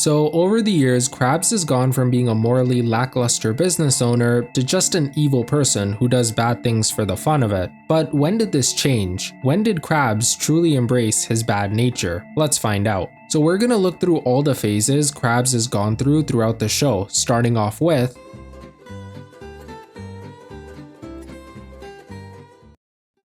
So over the years, Krabs has gone from being a morally lackluster business owner to just an evil person who does bad things for the fun of it. But when did this change? When did Krabs truly embrace his bad nature? Let's find out. So we're gonna look through all the phases Krabs has gone through throughout the show, starting off with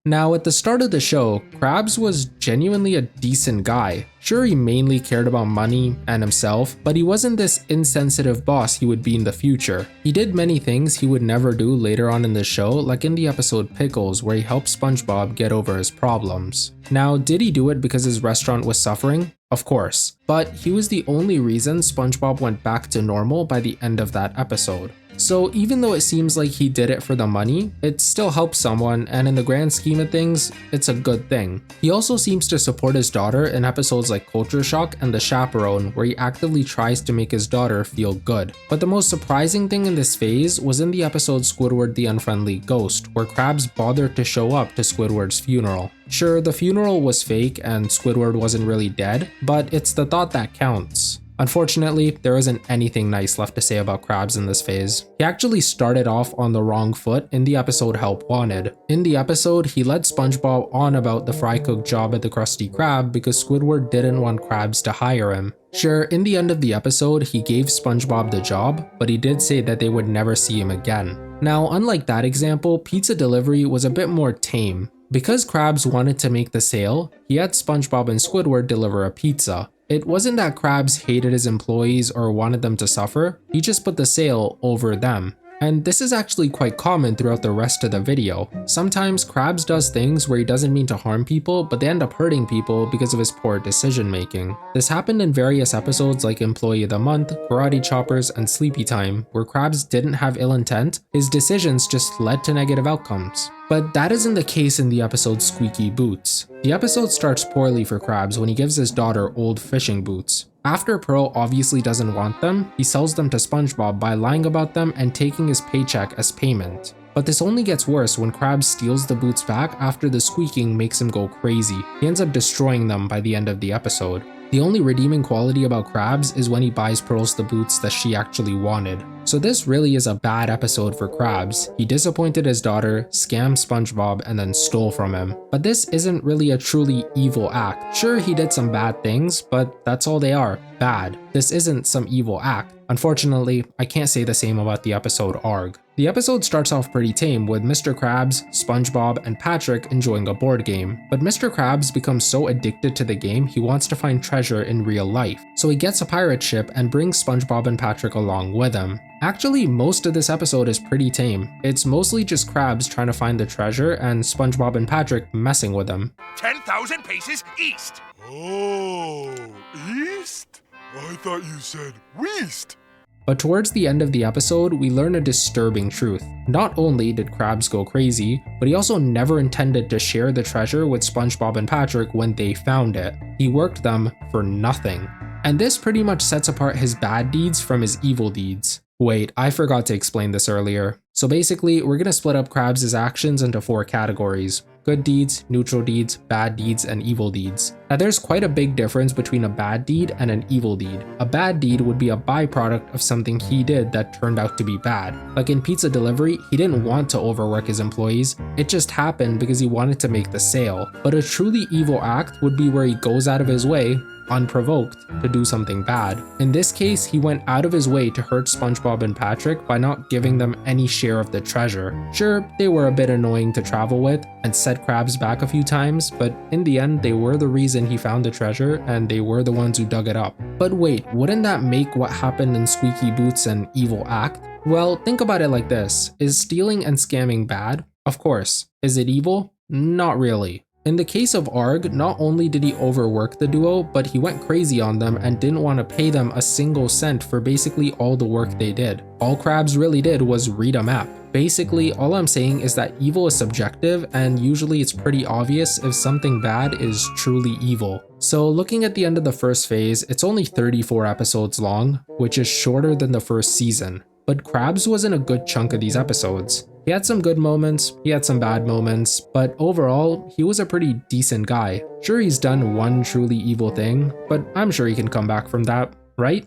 Now, at the start of the show, Krabs was genuinely a decent guy. Sure, he mainly cared about money and himself, but he wasn't this insensitive boss he would be in the future. He did many things he would never do later on in the show, like in the episode Pickles, where he helped SpongeBob get over his problems. Now, did he do it because his restaurant was suffering? Of course, but he was the only reason SpongeBob went back to normal by the end of that episode. So even though it seems like he did it for the money, it still helps someone, and in the grand scheme of things, it's a good thing. He also seems to support his daughter in episodes like Culture Shock and The Chaperone, where he actively tries to make his daughter feel good. But the most surprising thing in this phase was in the episode Squidward the Unfriendly Ghost, where Krabs bothered to show up to Squidward's funeral. Sure, the funeral was fake and Squidward wasn't really dead, but it's the thought that counts. Unfortunately, there isn't anything nice left to say about Krabs in this phase. He actually started off on the wrong foot in the episode Help Wanted. In the episode, he led SpongeBob on about the fry cook job at the Krusty Krab because Squidward didn't want Krabs to hire him. Sure, in the end of the episode, he gave SpongeBob the job, but he did say that they would never see him again. Now, unlike that example, pizza delivery was a bit more tame. Because Krabs wanted to make the sale, he had SpongeBob and Squidward deliver a pizza. It wasn't that Krabs hated his employees or wanted them to suffer, he just put the sale over them. And this is actually quite common throughout the rest of the video. Sometimes Krabs does things where he doesn't mean to harm people, but they end up hurting people because of his poor decision making. This happened in various episodes like Employee of the Month, Karate Choppers, and Sleepy Time, where Krabs didn't have ill intent, his decisions just led to negative outcomes. But that isn't the case in the episode Squeaky Boots. The episode starts poorly for Krabs when he gives his daughter old fishing boots. After Pearl obviously doesn't want them, he sells them to SpongeBob by lying about them and taking his paycheck as payment. But this only gets worse when Krabs steals the boots back after the squeaking makes him go crazy. He ends up destroying them by the end of the episode. The only redeeming quality about Krabs is when he buys Pearls the boots that she actually wanted. So this really is a bad episode for Krabs. He disappointed his daughter, scammed SpongeBob, and then stole from him. But this isn't really a truly evil act. Sure, he did some bad things, but that's all they are, bad. This isn't some evil act. Unfortunately, I can't say the same about the episode Arg. The episode starts off pretty tame with Mr. Krabs, SpongeBob, and Patrick enjoying a board game. But Mr. Krabs becomes so addicted to the game he wants to find treasure in real life. So he gets a pirate ship and brings SpongeBob and Patrick along with him. Actually, most of this episode is pretty tame. It's mostly just Krabs trying to find the treasure and SpongeBob and Patrick messing with him. 10,000 paces east! Oh, east? I thought you said west. But towards the end of the episode, we learn a disturbing truth. Not only did Krabs go crazy, but he also never intended to share the treasure with SpongeBob and Patrick when they found it. He worked them for nothing. And this pretty much sets apart his bad deeds from his evil deeds. Wait, I forgot to explain this earlier. So basically, we're gonna split up Krabs' actions into 4 categories: good deeds, neutral deeds, bad deeds, and evil deeds. Now there's quite a big difference between a bad deed and an evil deed. A bad deed would be a byproduct of something he did that turned out to be bad. Like in pizza delivery, he didn't want to overwork his employees, it just happened because he wanted to make the sale. But a truly evil act would be where he goes out of his way, unprovoked, to do something bad. In this case, he went out of his way to hurt SpongeBob and Patrick by not giving them any share of the treasure. Sure, they were a bit annoying to travel with and set Krabs back a few times, but in the end they were the reason he found the treasure and they were the ones who dug it up. But wait, wouldn't that make what happened in Squeaky Boots an evil act? Well, think about it like this. Is stealing and scamming bad? Of course. Is it evil? Not really. In the case of Arg, not only did he overwork the duo, but he went crazy on them and didn't want to pay them a single cent for basically all the work they did. All Krabs really did was read a map. Basically, all I'm saying is that evil is subjective, and usually it's pretty obvious if something bad is truly evil. So looking at the end of the first phase, it's only 34 episodes long, which is shorter than the first season. But Krabs was in a good chunk of these episodes. He had some good moments, he had some bad moments, but overall, he was a pretty decent guy. Sure, he's done one truly evil thing, but I'm sure he can come back from that, right?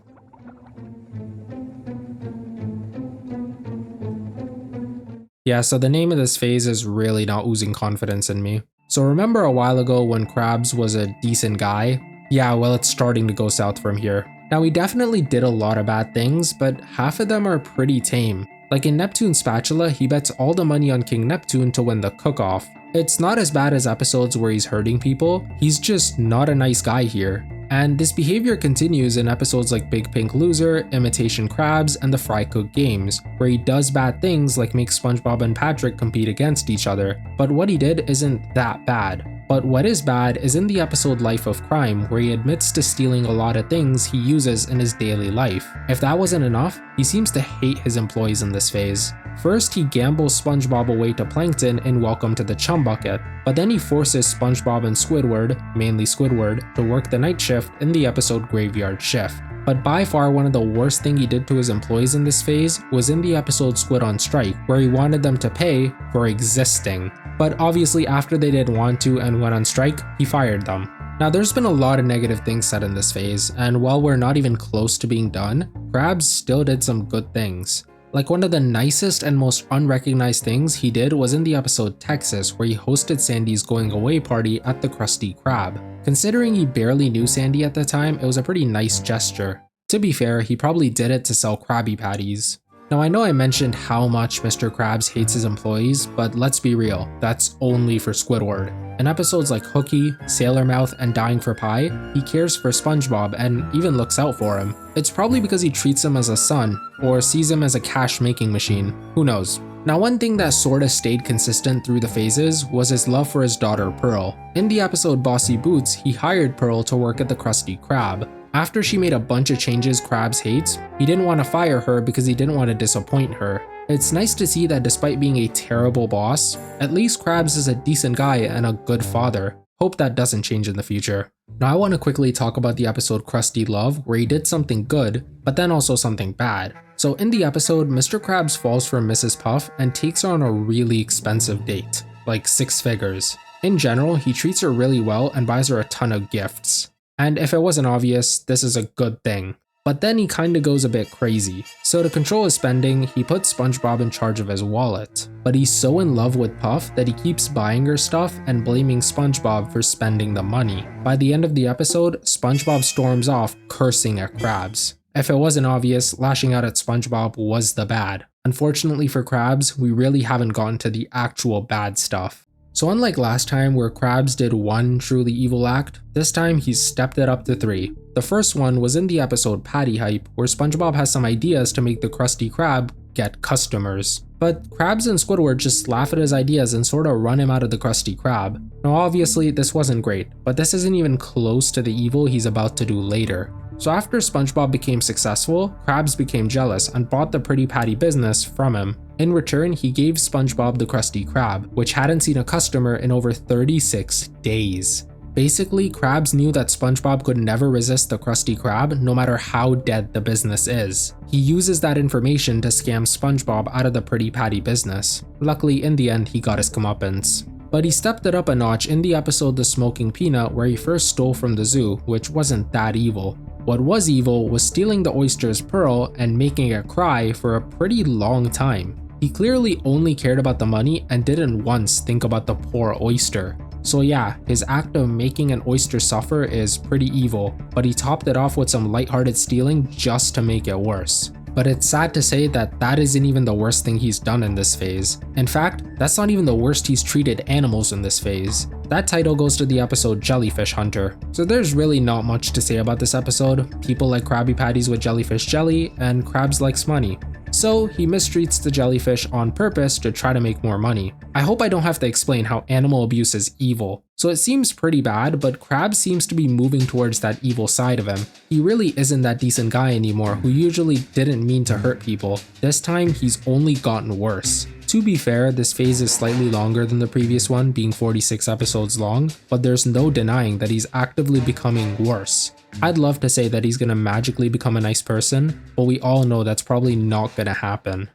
Yeah, so the name of this phase is really not oozing confidence in me. So remember a while ago when Krabs was a decent guy? Yeah, well, it's starting to go south from here. Now, he definitely did a lot of bad things, but half of them are pretty tame. Like in Neptune's Spatula, he bets all the money on King Neptune to win the cook-off. It's not as bad as episodes where he's hurting people, he's just not a nice guy here. And this behavior continues in episodes like Big Pink Loser, Imitation Krabs, and the Fry Cook Games, where he does bad things like make SpongeBob and Patrick compete against each other. But what he did isn't that bad. But what is bad is in the episode Life of Crime, where he admits to stealing a lot of things he uses in his daily life. If that wasn't enough, he seems to hate his employees in this phase. First, he gambles SpongeBob away to Plankton in Welcome to the Chum Bucket, but then he forces SpongeBob and Squidward, mainly Squidward, to work the night shift in the episode Graveyard Shift. But by far one of the worst thing he did to his employees in this phase was in the episode Squid on Strike, where he wanted them to pay for existing. But obviously after they didn't want to and went on strike, he fired them. Now there's been a lot of negative things said in this phase, and while we're not even close to being done, Krabs still did some good things. Like one of the nicest and most unrecognized things he did was in the episode Texas, where he hosted Sandy's going away party at the Krusty Krab. Considering he barely knew Sandy at the time, it was a pretty nice gesture. To be fair, he probably did it to sell Krabby Patties. Now I know I mentioned how much Mr. Krabs hates his employees, but let's be real, that's only for Squidward. In episodes like Hooky, Sailor Mouth, and Dying for Pie, he cares for SpongeBob and even looks out for him. It's probably because he treats him as a son, or sees him as a cash-making machine, who knows. Now one thing that sorta stayed consistent through the phases was his love for his daughter Pearl. In the episode Bossy Boots, he hired Pearl to work at the Krusty Krab. After she made a bunch of changes Krabs hates, he didn't want to fire her because he didn't want to disappoint her. It's nice to see that despite being a terrible boss, at least Krabs is a decent guy and a good father. Hope that doesn't change in the future. Now I want to quickly talk about the episode Krusty Love, where he did something good, but then also something bad. So in the episode, Mr. Krabs falls for Mrs. Puff and takes her on a really expensive date, like 6 figures. In general, he treats her really well and buys her a ton of gifts. And if it wasn't obvious, this is a good thing. But then he kinda goes a bit crazy. So to control his spending, he puts SpongeBob in charge of his wallet. But he's so in love with Puff that he keeps buying her stuff and blaming SpongeBob for spending the money. By the end of the episode, SpongeBob storms off, cursing at Krabs. If it wasn't obvious, lashing out at SpongeBob was the bad. Unfortunately for Krabs, we really haven't gotten to the actual bad stuff. So unlike last time where Krabs did one truly evil act, this time he's stepped it up to 3. The first one was in the episode Patty Hype, where SpongeBob has some ideas to make the Krusty Krab get customers. But Krabs and Squidward just laugh at his ideas and sorta run him out of the Krusty Krab. Now obviously this wasn't great, but this isn't even close to the evil he's about to do later. So after SpongeBob became successful, Krabs became jealous and bought the Pretty Patty business from him. In return, he gave SpongeBob the Krusty Krab, which hadn't seen a customer in over 36 days. Basically, Krabs knew that SpongeBob could never resist the Krusty Krab no matter how dead the business is. He uses that information to scam SpongeBob out of the Pretty Patty business. Luckily, in the end, he got his comeuppance. But he stepped it up a notch in the episode The Smoking Peanut, where he first stole from the zoo, which wasn't that evil. What was evil was stealing the oyster's Pearl and making it cry for a pretty long time. He clearly only cared about the money and didn't once think about the poor oyster. So yeah, his act of making an oyster suffer is pretty evil, but he topped it off with some lighthearted stealing just to make it worse. But it's sad to say that that isn't even the worst thing he's done in this phase. In fact, that's not even the worst he's treated animals in this phase. That title goes to the episode Jellyfish Hunter. So there's really not much to say about this episode. People like Krabby Patties with jellyfish jelly, and Krabs likes money. So he mistreats the jellyfish on purpose to try to make more money. I hope I don't have to explain how animal abuse is evil. So it seems pretty bad, but Krabs seems to be moving towards that evil side of him. He really isn't that decent guy anymore who usually didn't mean to hurt people. This time he's only gotten worse. To be fair, this phase is slightly longer than the previous one, being 46 episodes long, but there's no denying that he's actively becoming worse. I'd love to say that he's gonna magically become a nice person, but we all know that's probably not gonna happen.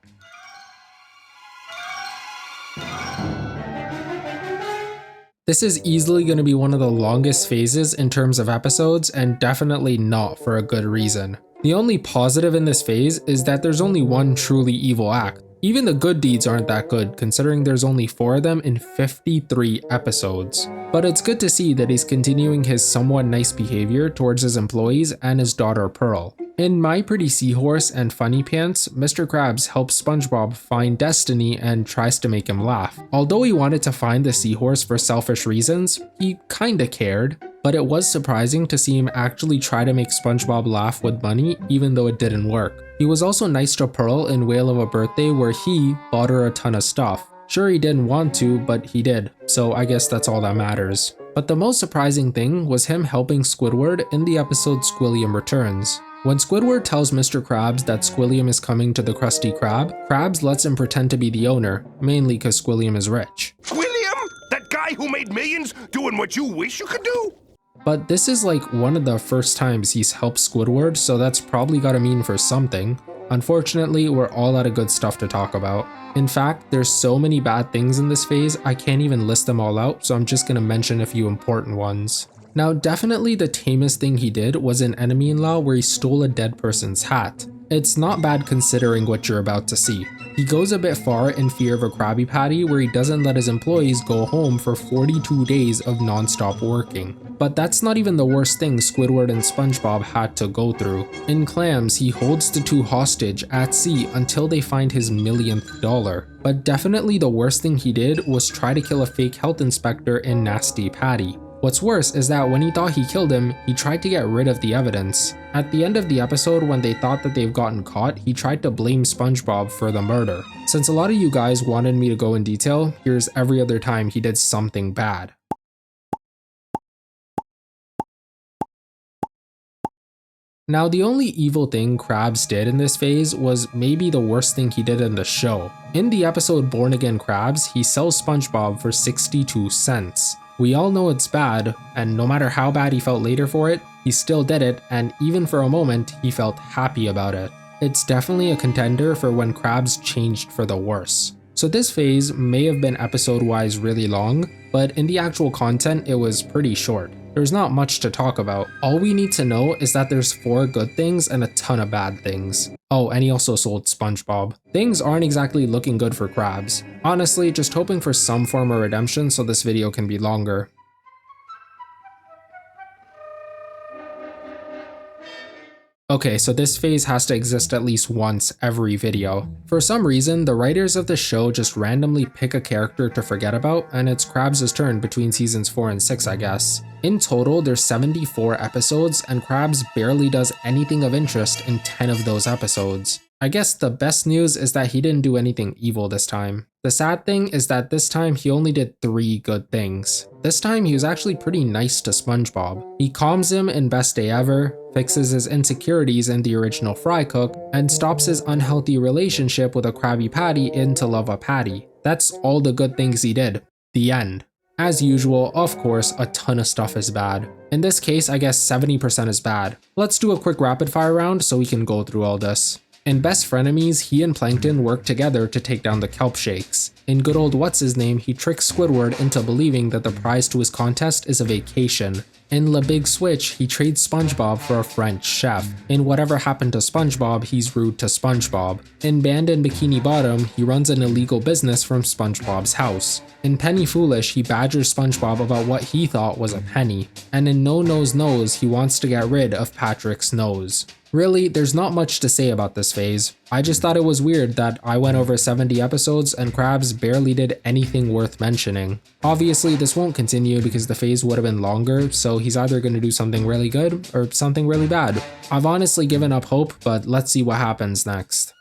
This is easily going to be one of the longest phases in terms of episodes, and definitely not for a good reason. The only positive in this phase is that there's only one truly evil act. Even the good deeds aren't that good, considering there's only 4 of them in 53 episodes. But it's good to see that he's continuing his somewhat nice behavior towards his employees and his daughter Pearl. In My Pretty Seahorse and Funny Pants, Mr. Krabs helps SpongeBob find Destiny and tries to make him laugh. Although he wanted to find the seahorse for selfish reasons, he kinda cared, but it was surprising to see him actually try to make SpongeBob laugh with money even though it didn't work. He was also nice to Pearl in Whale of a Birthday where he bought her a ton of stuff. Sure, he didn't want to, but he did, so I guess that's all that matters. But the most surprising thing was him helping Squidward in the episode Squilliam Returns. When Squidward tells Mr. Krabs that Squilliam is coming to the Krusty Krab, Krabs lets him pretend to be the owner, mainly because Squilliam is rich. William? That guy who made millions doing what you wish you could do? But this is like one of the first times he's helped Squidward, so that's probably gotta mean for something. Unfortunately, we're all out of good stuff to talk about. In fact, there's so many bad things in this phase, I can't even list them all out, so I'm just gonna mention a few important ones. Now, definitely the tamest thing he did was in Enemy-in-Law where he stole a dead person's hat. It's not bad considering what you're about to see. He goes a bit far in Fear of a Krabby Patty where he doesn't let his employees go home for 42 days of non-stop working. But that's not even the worst thing Squidward and SpongeBob had to go through. In Clams, he holds the 2 hostage at sea until they find his millionth dollar. But definitely the worst thing he did was try to kill a fake health inspector in Nasty Patty. What's worse is that when he thought he killed him, he tried to get rid of the evidence. At the end of the episode, when they thought that they've gotten caught, he tried to blame SpongeBob for the murder. Since a lot of you guys wanted me to go in detail, here's every other time he did something bad. Now, the only evil thing Krabs did in this phase was maybe the worst thing he did in the show. In the episode Born Again Krabs, he sells SpongeBob for 62 cents. We all know it's bad, and no matter how bad he felt later for it, he still did it, and even for a moment, he felt happy about it. It's definitely a contender for when Krabs changed for the worse. So this phase may have been episode-wise really long, but in the actual content, it was pretty short. There's not much to talk about. All we need to know is that there's 4 good things and a ton of bad things. Oh, and he also sold SpongeBob. Things aren't exactly looking good for Krabs. Honestly, just hoping for some form of redemption so this video can be longer. Okay, so this phase has to exist at least once every video. For some reason, the writers of the show just randomly pick a character to forget about, and it's Krabs' turn between seasons 4 and 6, I guess. In total, there's 74 episodes, and Krabs barely does anything of interest in 10 of those episodes. I guess the best news is that he didn't do anything evil this time. The sad thing is that this time he only did 3 good things. This time he was actually pretty nice to SpongeBob. He calms him in Best Day Ever, fixes his insecurities in the original Fry Cook, and stops his unhealthy relationship with a Krabby Patty in To Love a Patty. That's all the good things he did. The end. As usual, of course, a ton of stuff is bad. In this case, I guess 70% is bad. Let's do a quick rapid fire round so we can go through all this. In Best Frenemies, he and Plankton work together to take down the Kelp Shakes. In Good Old What's-His-Name, he tricks Squidward into believing that the prize to his contest is a vacation. In La Big Switch, he trades SpongeBob for a French chef. In Whatever Happened to SpongeBob, he's rude to SpongeBob. In Band in Bikini Bottom, he runs an illegal business from SpongeBob's house. In Penny Foolish, he badgers SpongeBob about what he thought was a penny. And in No Nose Nose, he wants to get rid of Patrick's nose. Really, there's not much to say about this phase. I just thought it was weird that I went over 70 episodes and Krabs barely did anything worth mentioning. Obviously, this won't continue because the phase would have been longer, so he's either going to do something really good or something really bad. I've honestly given up hope, but let's see what happens next.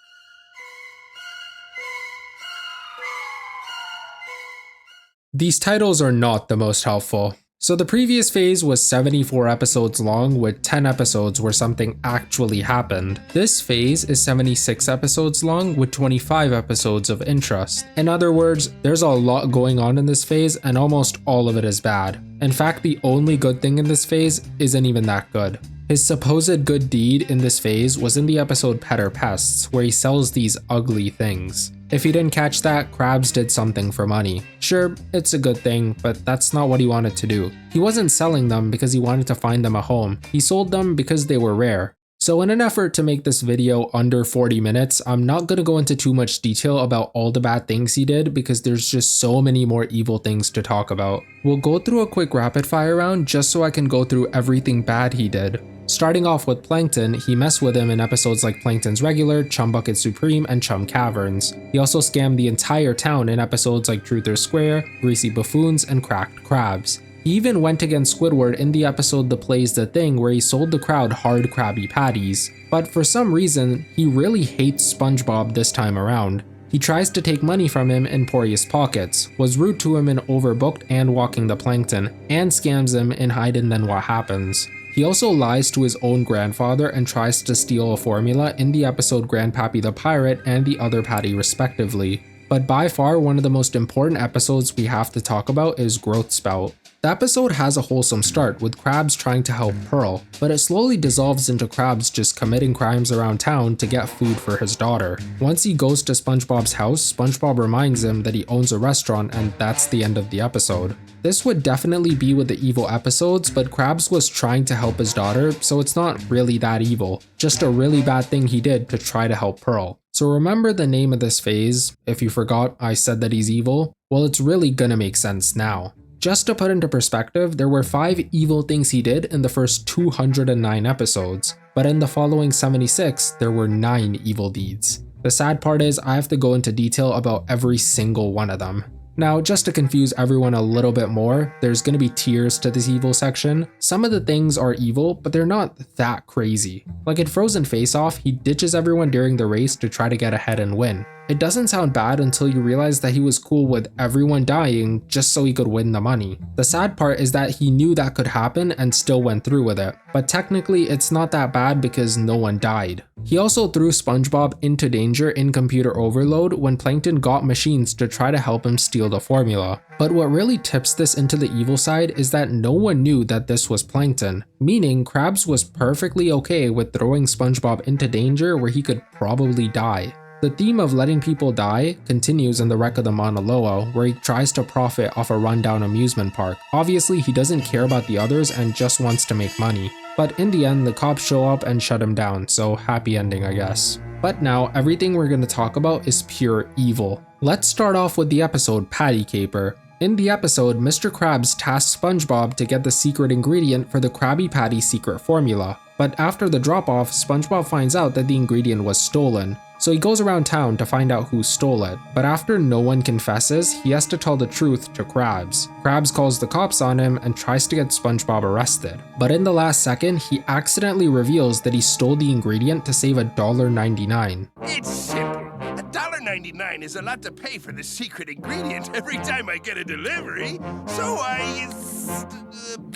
These titles are not the most helpful. So the previous phase was 74 episodes long with 10 episodes where something actually happened. This phase is 76 episodes long with 25 episodes of interest. In other words, there's a lot going on in this phase and almost all of it is bad. In fact, the only good thing in this phase isn't even that good. His supposed good deed in this phase was in the episode Pet or Pests, where he sells these ugly things. If you didn't catch that, Krabs did something for money. Sure, it's a good thing, but that's not what he wanted to do. He wasn't selling them because he wanted to find them a home. He sold them because they were rare. So in an effort to make this video under 40 minutes, I'm not going to go into too much detail about all the bad things he did because there's just so many more evil things to talk about. We'll go through a quick rapid fire round just so I can go through everything bad he did. Starting off with Plankton, he messed with him in episodes like Plankton's Regular, Chum Bucket Supreme, and Chum Caverns. He also scammed the entire town in episodes like Truth or Square, Greasy Buffoons, and Cracked Krabs. He even went against Squidward in the episode The Play's the Thing where he sold the crowd hard Krabby Patties. But for some reason, he really hates SpongeBob this time around. He tries to take money from him in Porteous Pockets, was rude to him in Overbooked and Walking the Plankton, and scams him in Hide and Then What Happens. He also lies to his own grandfather and tries to steal a formula in the episode Grandpappy the Pirate and the Other Patty respectively. But by far one of the most important episodes we have to talk about is Growth Spout. The episode has a wholesome start with Krabs trying to help Pearl, but it slowly dissolves into Krabs just committing crimes around town to get food for his daughter. Once he goes to SpongeBob's house, SpongeBob reminds him that he owns a restaurant and that's the end of the episode. This would definitely be with the evil episodes, but Krabs was trying to help his daughter, so it's not really that evil, just a really bad thing he did to try to help Pearl. So remember the name of this phase, if you forgot I said that he's evil? Well, it's really gonna make sense now. Just to put into perspective, there were 5 evil things he did in the first 209 episodes, but in the following 76, there were 9 evil deeds. The sad part is I have to go into detail about every single one of them. Now, just to confuse everyone a little bit more, there's going to be tiers to this evil section. Some of the things are evil, but they're not that crazy. Like in Frozen Face Off, he ditches everyone during the race to try to get ahead and win. It doesn't sound bad until you realize that he was cool with everyone dying just so he could win the money. The sad part is that he knew that could happen and still went through with it, but technically it's not that bad because no one died. He also threw SpongeBob into danger in Computer Overload when Plankton got machines to try to help him steal the formula. But what really tips this into the evil side is that no one knew that this was Plankton, meaning Krabs was perfectly okay with throwing SpongeBob into danger where he could probably die. The theme of letting people die continues in the Wreck of the Mauna Loa, where he tries to profit off a rundown amusement park. Obviously, he doesn't care about the others and just wants to make money. But in the end, the cops show up and shut him down, so happy ending I guess. But now, everything we're going to talk about is pure evil. Let's start off with the episode Patty Caper. In the episode, Mr. Krabs tasks SpongeBob to get the secret ingredient for the Krabby Patty secret formula. But after the drop-off, SpongeBob finds out that the ingredient was stolen. So he goes around town to find out who stole it, but after no one confesses, he has to tell the truth to Krabs. Krabs calls the cops on him and tries to get SpongeBob arrested. But in the last second, he accidentally reveals that he stole the ingredient to save $1.99. It's simple. $1.99 is a lot to pay for the secret ingredient every time I get a delivery, so I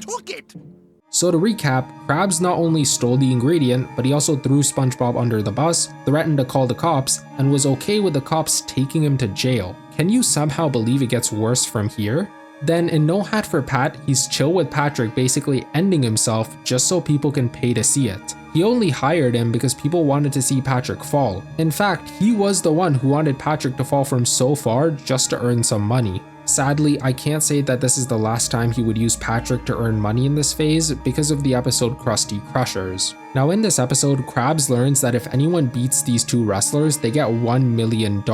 took it. So to recap, Krabs not only stole the ingredient, but he also threw SpongeBob under the bus, threatened to call the cops, and was okay with the cops taking him to jail. Can you somehow believe it gets worse from here? Then in No Hat for Pat, he's chill with Patrick basically ending himself just so people can pay to see it. He only hired him because people wanted to see Patrick fall. In fact, he was the one who wanted Patrick to fall from so far just to earn some money. Sadly, I can't say that this is the last time he would use Patrick to earn money in this phase because of the episode Krusty Crushers. Now in this episode, Krabs learns that if anyone beats these two wrestlers, they get $1 million.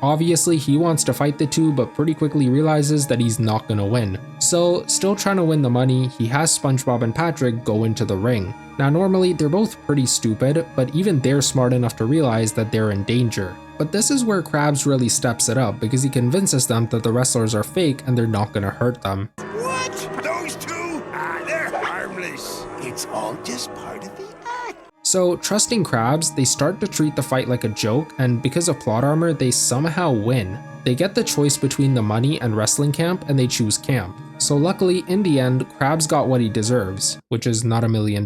Obviously, he wants to fight the two, but pretty quickly realizes that he's not gonna win. So, still trying to win the money, he has SpongeBob and Patrick go into the ring. Now normally, they're both pretty stupid, but even they're smart enough to realize that they're in danger. But this is where Krabs really steps it up because he convinces them that the wrestlers are fake and they're not gonna hurt them. What? Those two? They're harmless. It's all just part of the act. So, trusting Krabs, they start to treat the fight like a joke, and because of plot armor, they somehow win. They get the choice between the money and wrestling camp, and they choose camp. So luckily, in the end, Krabs got what he deserves, which is not $1 million,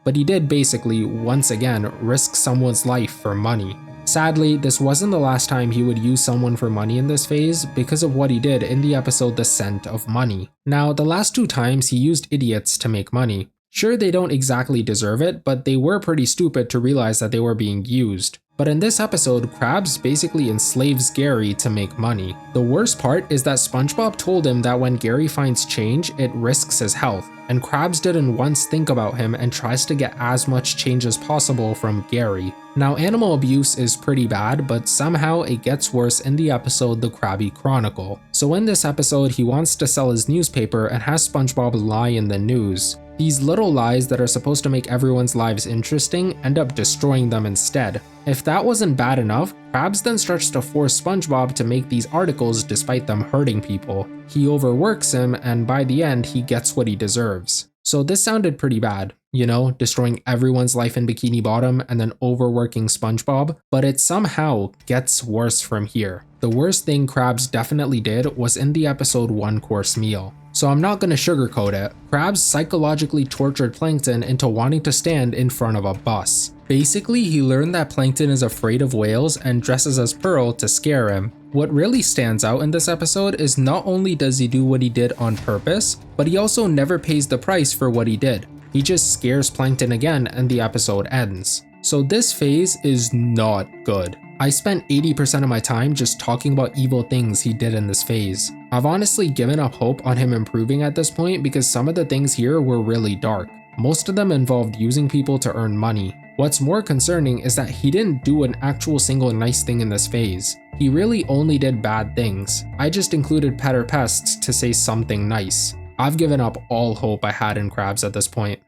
but he did basically, once again, risk someone's life for money. Sadly, this wasn't the last time he would use someone for money in this phase because of what he did in the episode The Scent of Money. Now, the last 2 times he used idiots to make money. Sure, they don't exactly deserve it, but they were pretty stupid to realize that they were being used. But in this episode, Krabs basically enslaves Gary to make money. The worst part is that SpongeBob told him that when Gary finds change, it risks his health, and Krabs didn't once think about him and tries to get as much change as possible from Gary. Now, animal abuse is pretty bad, but somehow it gets worse in the episode The Krabby Chronicle. So in this episode, he wants to sell his newspaper and has SpongeBob lie in the news. These little lies that are supposed to make everyone's lives interesting end up destroying them instead. If that wasn't bad enough, Krabs then starts to force SpongeBob to make these articles despite them hurting people. He overworks him, and by the end, he gets what he deserves. So this sounded pretty bad, you know, destroying everyone's life in Bikini Bottom and then overworking SpongeBob, but it somehow gets worse from here. The worst thing Krabs definitely did was in the episode One Course Meal. So I'm not gonna sugarcoat it. Krabs psychologically tortured Plankton into wanting to stand in front of a bus. Basically, he learned that Plankton is afraid of whales and dresses as Pearl to scare him. What really stands out in this episode is not only does he do what he did on purpose, but he also never pays the price for what he did. He just scares Plankton again and the episode ends. So this phase is not good. I spent 80% of my time just talking about evil things he did in this phase. I've honestly given up hope on him improving at this point because some of the things here were really dark. Most of them involved using people to earn money. What's more concerning is that he didn't do an actual single nice thing in this phase. He really only did bad things. I just included Pet or Pests to say something nice. I've given up all hope I had in Krabs at this point.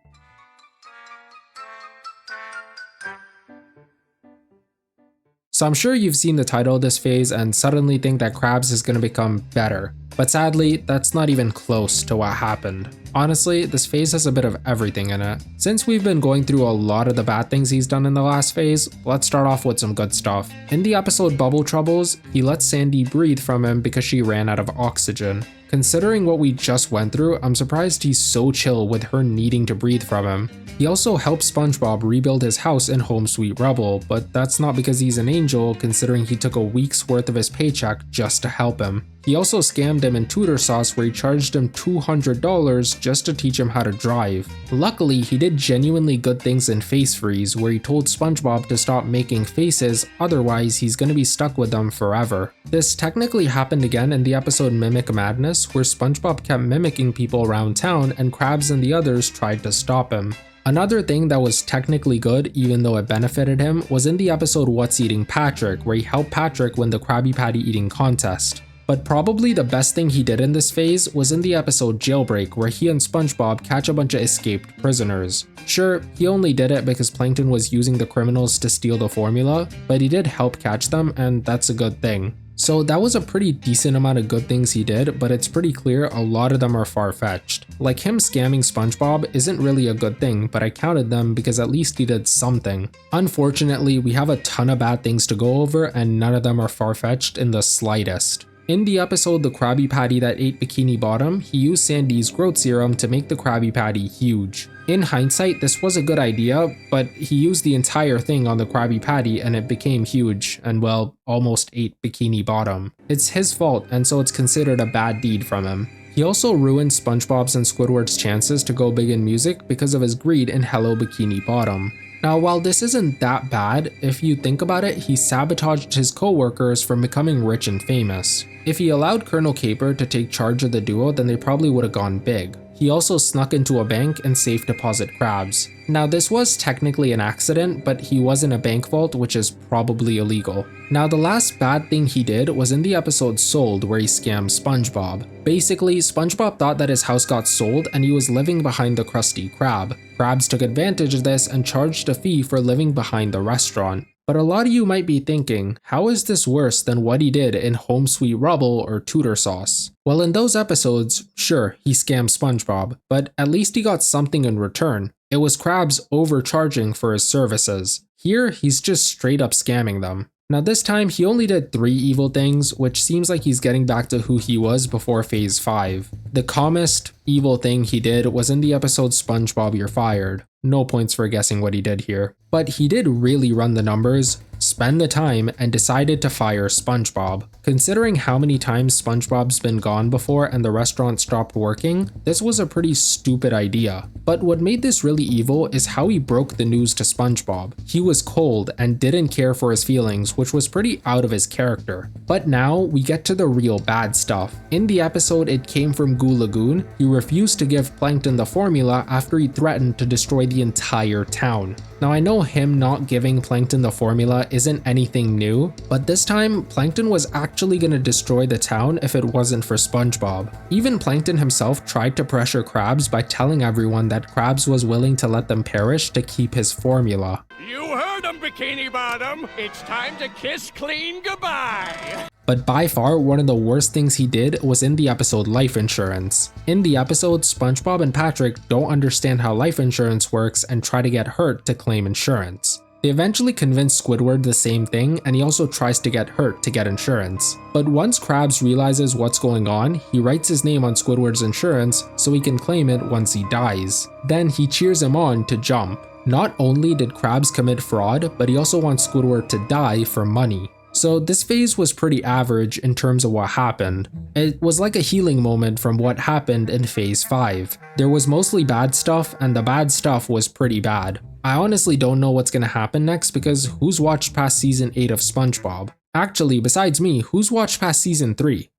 So I'm sure you've seen the title of this phase and suddenly think that Krabs is going to become better. But sadly, that's not even close to what happened. Honestly, this phase has a bit of everything in it. Since we've been going through a lot of the bad things he's done in the last phase, let's start off with some good stuff. In the episode Bubble Troubles, he lets Sandy breathe from him because she ran out of oxygen. Considering what we just went through, I'm surprised he's so chill with her needing to breathe from him. He also helps SpongeBob rebuild his house in Home Sweet Rubble, but that's not because he's an angel considering he took a week's worth of his paycheck just to help him. He also scammed him in Tutor Sauce where he charged him $200 just to teach him how to drive. Luckily, he did genuinely good things in Face Freeze where he told SpongeBob to stop making faces, otherwise he's gonna be stuck with them forever. This technically happened again in the episode Mimic Madness where SpongeBob kept mimicking people around town and Krabs and the others tried to stop him. Another thing that was technically good, even though it benefited him, was in the episode What's Eating Patrick, where he helped Patrick win the Krabby Patty eating contest. But probably the best thing he did in this phase was in the episode Jailbreak, where he and SpongeBob catch a bunch of escaped prisoners. Sure, he only did it because Plankton was using the criminals to steal the formula, but he did help catch them, and that's a good thing. So that was a pretty decent amount of good things he did, but it's pretty clear a lot of them are far-fetched. Like him scamming SpongeBob isn't really a good thing, but I counted them because at least he did something. Unfortunately, we have a ton of bad things to go over and none of them are far-fetched in the slightest. In the episode The Krabby Patty That Ate Bikini Bottom, he used Sandy's growth serum to make the Krabby Patty huge. In hindsight, this was a good idea, but he used the entire thing on the Krabby Patty and it became huge and, well, almost ate Bikini Bottom. It's his fault, and so it's considered a bad deed from him. He also ruined SpongeBob's and Squidward's chances to go big in music because of his greed in Hello Bikini Bottom. Now, while this isn't that bad, if you think about it, he sabotaged his co-workers from becoming rich and famous. If he allowed Colonel Caper to take charge of the duo, then they probably would have gone big. He also snuck into a bank and safe deposit Krabs. Now, this was technically an accident, but he was in a bank vault, which is probably illegal. Now, the last bad thing he did was in the episode Sold, where he scammed SpongeBob. Basically, SpongeBob thought that his house got sold and he was living behind the Krusty Krab. Krabs took advantage of this and charged a fee for living behind the restaurant. But a lot of you might be thinking, how is this worse than what he did in Home Sweet Rubble or Tutor Sauce? Well, in those episodes, sure, he scammed SpongeBob, but at least he got something in return. It was Krabs overcharging for his services. Here, he's just straight up scamming them. Now this time, he only did 3 evil things, which seems like he's getting back to who he was before Phase 5. The calmest evil thing he did was in the episode SpongeBob You're Fired. No points for guessing what he did here. But he did really run the numbers. spend the time, and decided to fire SpongeBob. Considering how many times SpongeBob's been gone before and the restaurant stopped working, this was a pretty stupid idea. But what made this really evil is how he broke the news to SpongeBob. He was cold and didn't care for his feelings, which was pretty out of his character. But now we get to the real bad stuff. In the episode It Came from Goo Lagoon, he refused to give Plankton the formula after he threatened to destroy the entire town. Now I know him not giving Plankton the formula isn't anything new, but this time Plankton was actually gonna destroy the town if it wasn't for SpongeBob. Even Plankton himself tried to pressure Krabs by telling everyone that Krabs was willing to let them perish to keep his formula. You heard him, Bikini Bottom! It's time to kiss clean goodbye! But by far, one of the worst things he did was in the episode Life Insurance. In the episode, SpongeBob and Patrick don't understand how life insurance works and try to get hurt to claim insurance. They eventually convince Squidward the same thing, and he also tries to get hurt to get insurance. But once Krabs realizes what's going on, he writes his name on Squidward's insurance so he can claim it once he dies. Then he cheers him on to jump. Not only did Krabs commit fraud, but he also wants Squidward to die for money. So this phase was pretty average in terms of what happened. It was like a healing moment from what happened in phase 5. There was mostly bad stuff, and the bad stuff was pretty bad. I honestly don't know what's gonna happen next because who's watched past season 8 of SpongeBob? Actually, besides me, who's watched past season 3?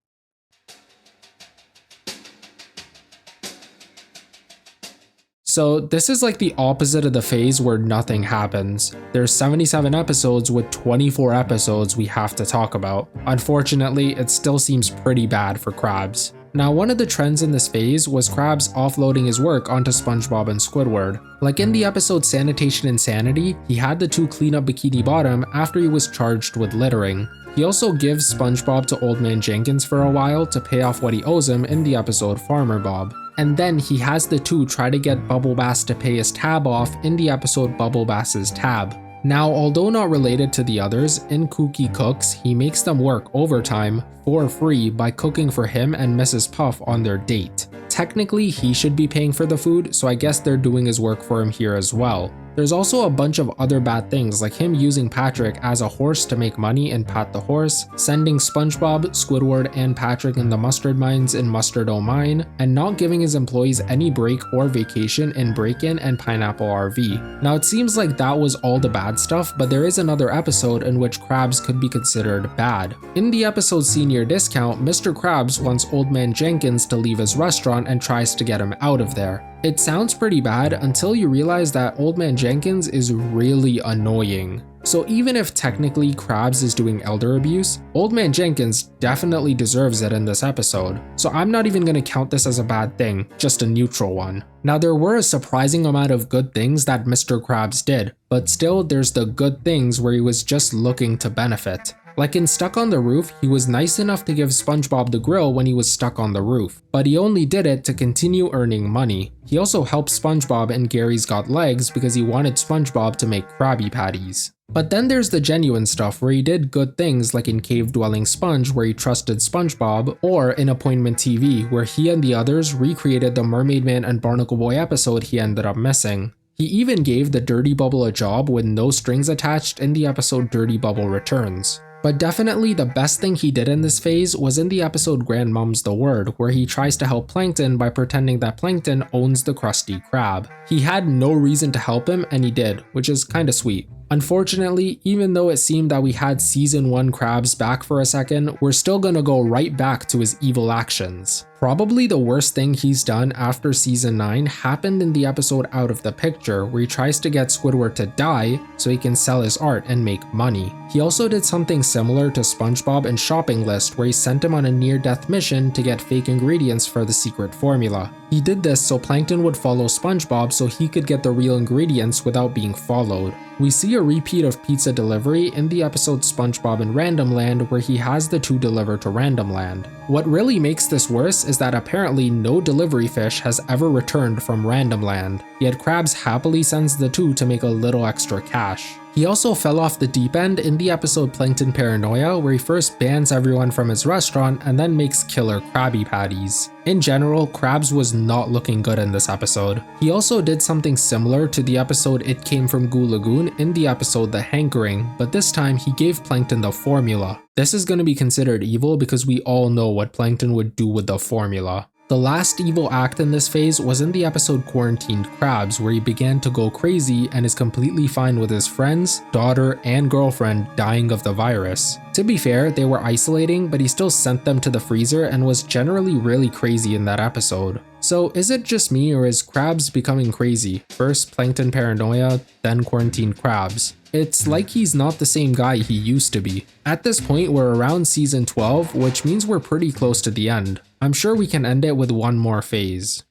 So this is like the opposite of the phase where nothing happens. There's 77 episodes with 24 episodes we have to talk about. Unfortunately, it still seems pretty bad for Krabs. Now, one of the trends in this phase was Krabs offloading his work onto SpongeBob and Squidward. Like in the episode Sanitation Insanity, he had the two clean up Bikini Bottom after he was charged with littering. He also gives SpongeBob to Old Man Jenkins for a while to pay off what he owes him in the episode Farmer Bob. And then he has the two try to get Bubble Bass to pay his tab off in the episode Bubble Bass's Tab. Now, although not related to the others, in Kooky Cooks, he makes them work overtime for free by cooking for him and Mrs. Puff on their date. Technically, he should be paying for the food, so I guess they're doing his work for him here as well. There's also a bunch of other bad things like him using Patrick as a horse to make money in Pat the Horse, sending SpongeBob, Squidward, and Patrick in the mustard mines in Mustard-O Mine, and not giving his employees any break or vacation in Break-In and Pineapple RV. Now it seems like that was all the bad stuff, but there is another episode in which Krabs could be considered bad. In the episode Senior Discount, Mr. Krabs wants Old Man Jenkins to leave his restaurant and tries to get him out of there. It sounds pretty bad until you realize that Old Man Jenkins is really annoying. So even if technically Krabs is doing elder abuse, Old Man Jenkins definitely deserves it in this episode. So I'm not even gonna count this as a bad thing, just a neutral one. Now there were a surprising amount of good things that Mr. Krabs did, but still there's the good things where he was just looking to benefit. Like in Stuck on the Roof, he was nice enough to give SpongeBob the grill when he was stuck on the roof, but he only did it to continue earning money. He also helped SpongeBob in Gary's Got Legs because he wanted SpongeBob to make Krabby Patties. But then there's the genuine stuff where he did good things like in Cave Dwelling Sponge where he trusted SpongeBob, or in Appointment TV where he and the others recreated the Mermaid Man and Barnacle Boy episode he ended up missing. He even gave the Dirty Bubble a job with no strings attached in the episode Dirty Bubble Returns. But definitely the best thing he did in this phase was in the episode Grandmom's the Word, where he tries to help Plankton by pretending that Plankton owns the Krusty Krab. He had no reason to help him and he did, which is kinda sweet. Unfortunately, even though it seemed that we had season 1 Krabs back for a second, we're still gonna go right back to his evil actions. Probably the worst thing he's done after season 9 happened in the episode Out of the Picture, where he tries to get Squidward to die so he can sell his art and make money. He also did something similar to SpongeBob in Shopping List, where he sent him on a near-death mission to get fake ingredients for the secret formula. He did this so Plankton would follow SpongeBob so he could get the real ingredients without being followed. We see a repeat of pizza delivery in the episode SpongeBob in Random Land, where he has the two deliver to Random Land. What really makes this worse is that apparently no delivery fish has ever returned from Random Land, yet Krabs happily sends the two to make a little extra cash. He also fell off the deep end in the episode Plankton Paranoia, where he first bans everyone from his restaurant and then makes killer Krabby Patties. In general, Krabs was not looking good in this episode. He also did something similar to the episode It Came from Goo Lagoon in the episode The Hankering, but this time he gave Plankton the formula. This is going to be considered evil because we all know what Plankton would do with the formula. The last evil act in this phase was in the episode Quarantined Krabs, where he began to go crazy and is completely fine with his friends, daughter, and girlfriend dying of the virus. To be fair, they were isolating, but he still sent them to the freezer and was generally really crazy in that episode. So is it just me, or is Krabs becoming crazy? First Plankton Paranoia, then Quarantined Krabs. It's like he's not the same guy he used to be. At this point, we're around season 12, which means we're pretty close to the end. I'm sure we can end it with one more phase.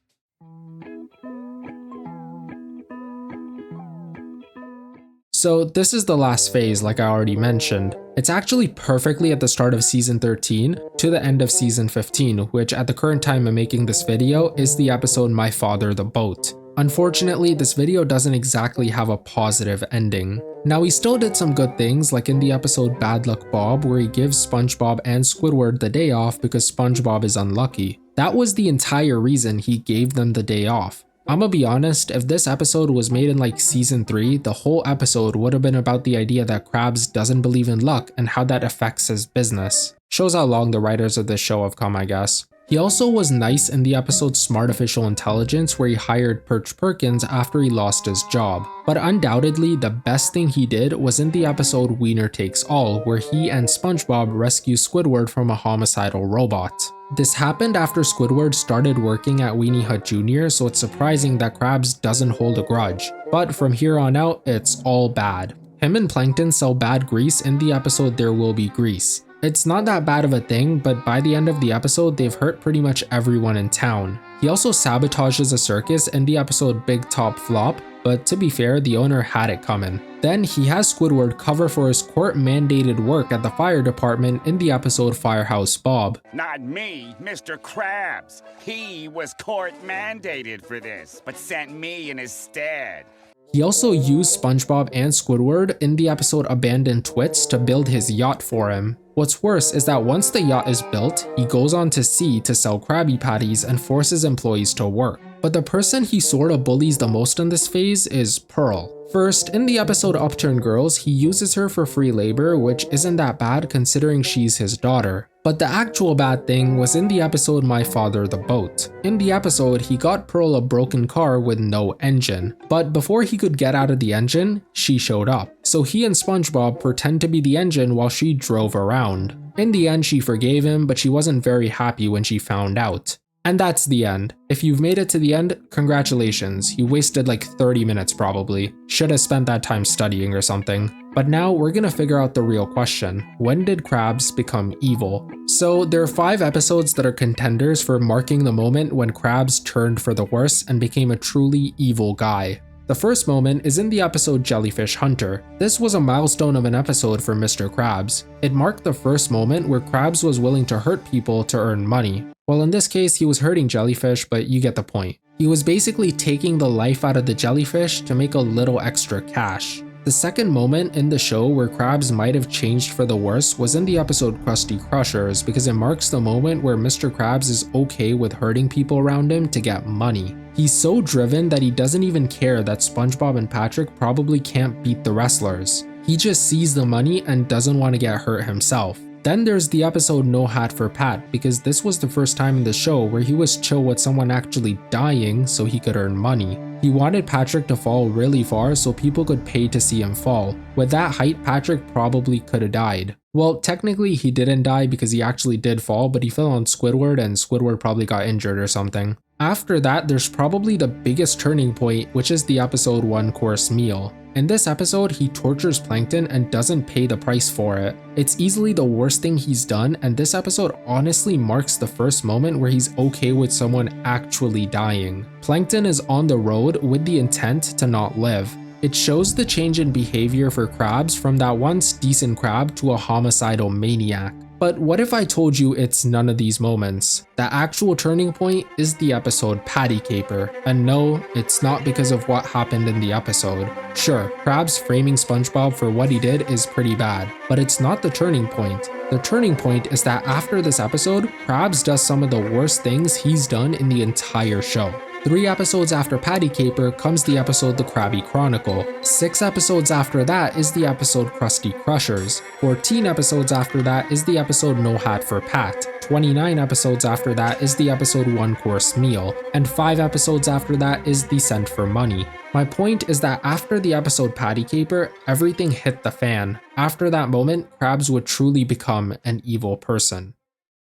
So this is the last phase, like I already mentioned. It's actually perfectly at the start of season 13 to the end of season 15, which at the current time of making this video is the episode My Father the Boat. Unfortunately, this video doesn't exactly have a positive ending. Now, he still did some good things, like in the episode Bad Luck Bob, where he gives SpongeBob and Squidward the day off because SpongeBob is unlucky. That was the entire reason he gave them the day off. I'ma be honest, if this episode was made in like season 3, the whole episode would have been about the idea that Krabs doesn't believe in luck and how that affects his business. Shows how long the writers of this show have come, I guess. He also was nice in the episode Smartificial Intelligence, where he hired Perch Perkins after he lost his job. But undoubtedly, the best thing he did was in the episode Wiener Takes All, where he and SpongeBob rescue Squidward from a homicidal robot. This happened after Squidward started working at Weenie Hut Jr., so it's surprising that Krabs doesn't hold a grudge. But from here on out, it's all bad. Him and Plankton sell bad grease in the episode There Will Be Grease. It's not that bad of a thing, but by the end of the episode, they've hurt pretty much everyone in town. He also sabotages a circus in the episode Big Top Flop, but to be fair, the owner had it coming. Then he has Squidward cover for his court-mandated work at the fire department in the episode Firehouse Bob. Not me, Mr. Krabs. He was court-mandated for this, but sent me in his stead. He also used SpongeBob and Squidward in the episode Abandoned Twits to build his yacht for him. What's worse is that once the yacht is built, he goes on to sea to sell Krabby Patties and forces employees to work. But the person he sorta bullies the most in this phase is Pearl. First, in the episode Upturned Girls, he uses her for free labor, which isn't that bad considering she's his daughter. But the actual bad thing was in the episode My Father the Boat. In the episode, he got Pearl a broken car with no engine. But before he could get out of the engine, she showed up. So he and SpongeBob pretend to be the engine while she drove around. In the end, she forgave him, but she wasn't very happy when she found out. And that's the end. If you've made it to the end, congratulations. You wasted like 30 minutes probably. Should have spent that time studying or something. But now we're gonna figure out the real question. When did Krabs become evil? So there are 5 episodes that are contenders for marking the moment when Krabs turned for the worse and became a truly evil guy. The first moment is in the episode Jellyfish Hunter. This was a milestone of an episode for Mr. Krabs. It marked the first moment where Krabs was willing to hurt people to earn money. Well, in this case, he was hurting jellyfish, but you get the point. He was basically taking the life out of the jellyfish to make a little extra cash. The second moment in the show where Krabs might have changed for the worse was in the episode Krusty Crushers, because it marks the moment where Mr. Krabs is okay with hurting people around him to get money. He's so driven that he doesn't even care that SpongeBob and Patrick probably can't beat the wrestlers. He just sees the money and doesn't want to get hurt himself. Then there's the episode No Hat for Pat, because this was the first time in the show where he was chill with someone actually dying so he could earn money. He wanted Patrick to fall really far so people could pay to see him fall. With that height, Patrick probably could have died. Well, technically he didn't die because he actually did fall, but he fell on Squidward and Squidward probably got injured or something. After that, there's probably the biggest turning point, which is the episode One Course Meal. In this episode, he tortures Plankton and doesn't pay the price for it. It's easily the worst thing he's done, and this episode honestly marks the first moment where he's okay with someone actually dying. Plankton is on the road with the intent to not live. It shows the change in behavior for Krabs from that once decent crab to a homicidal maniac. But what if I told you it's none of these moments? The actual turning point is the episode Patty Caper, and no, it's not because of what happened in the episode. Sure, Krabs framing SpongeBob for what he did is pretty bad, but it's not the turning point. The turning point is that after this episode, Krabs does some of the worst things he's done in the entire show. 3 episodes after Patty Caper comes the episode The Krabby Chronicle. 6 episodes after that is the episode Krusty Crushers. 14 episodes after that is the episode No Hat for Pat. 29 episodes after that is the episode One Course Meal. And 5 episodes after that is The Cent for Money. My point is that after the episode Patty Caper, everything hit the fan. After that moment, Krabs would truly become an evil person.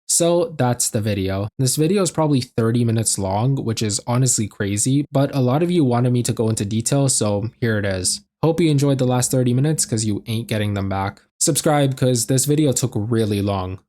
So that's the video. This video is probably 30 minutes long, which is honestly crazy, but a lot of you wanted me to go into detail, so here it is. Hope you enjoyed the last 30 minutes because you ain't getting them back. Subscribe because this video took really long.